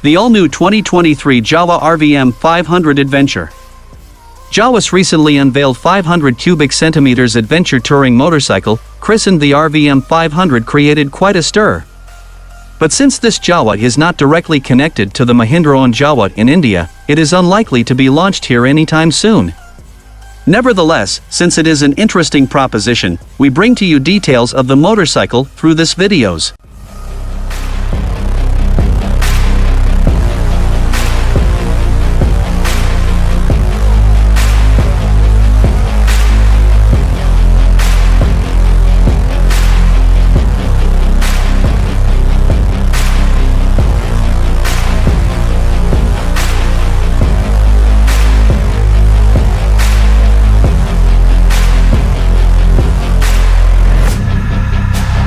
The all-new 2023 Jawa RVM 500 Adventure. Jawa's recently unveiled 500 cubic centimeters adventure touring motorcycle, christened the RVM 500, created quite a stir. But since this Jawa is not directly connected to the Mahindra-owned Jawa in India, it is unlikely to be launched here anytime soon. Nevertheless, since it is an interesting proposition, we bring to you details of the motorcycle through this videos.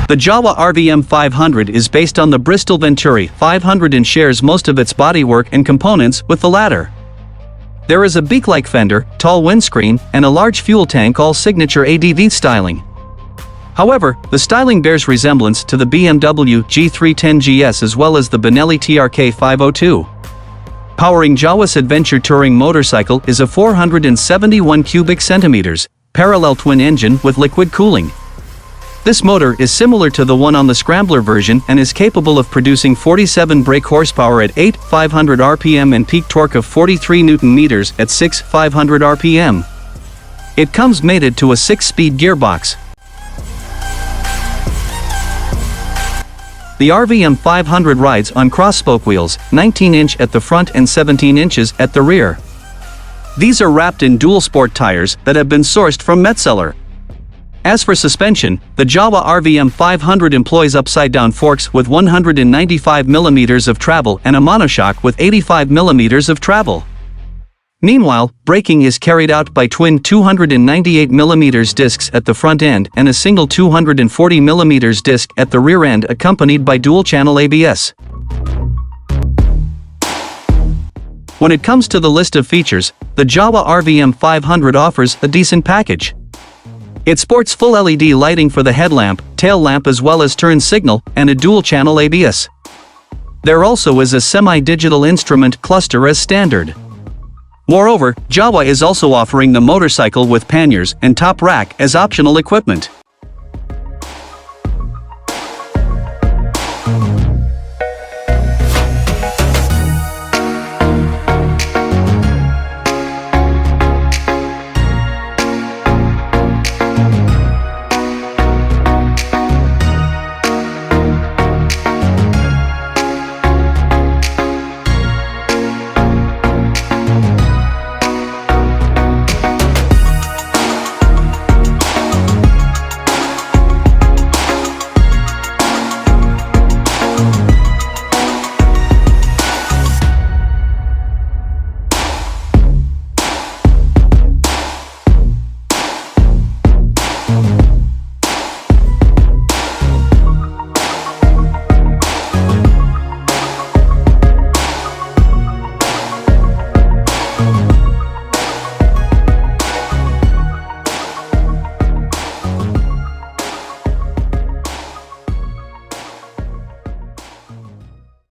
The Jawa RVM 500 is based on the Bristol Venturi 500 and shares most of its bodywork and components with the latter. There is a beak-like fender, tall windscreen, and a large fuel tank, all signature ADV styling. However, the styling bears resemblance to the BMW G310 GS as well as the Benelli TRK 502. Powering Jawa's adventure touring motorcycle is a 471 cubic centimeters parallel twin engine with liquid cooling. This motor is similar to the one on the Scrambler version and is capable of producing 47 brake horsepower at 8,500 RPM and peak torque of 43 Nm at 6,500 RPM. It comes mated to a 6-speed gearbox. The RVM 500 rides on cross-spoke wheels, 19-inch at the front and 17 inches at the rear. These are wrapped in dual sport tires that have been sourced from Metzeler. As for suspension, the Jawa RVM 500 employs upside-down forks with 195 mm of travel and a monoshock with 85 mm of travel. Meanwhile, braking is carried out by twin 298 mm discs at the front end and a single 240 mm disc at the rear end, accompanied by dual-channel ABS. When it comes to the list of features, the Jawa RVM 500 offers a decent package. It sports full LED lighting for the headlamp, tail lamp as well as turn signal, and a dual-channel ABS. There also is a semi-digital instrument cluster as standard. Moreover, Jawa is also offering the motorcycle with panniers and top rack as optional equipment.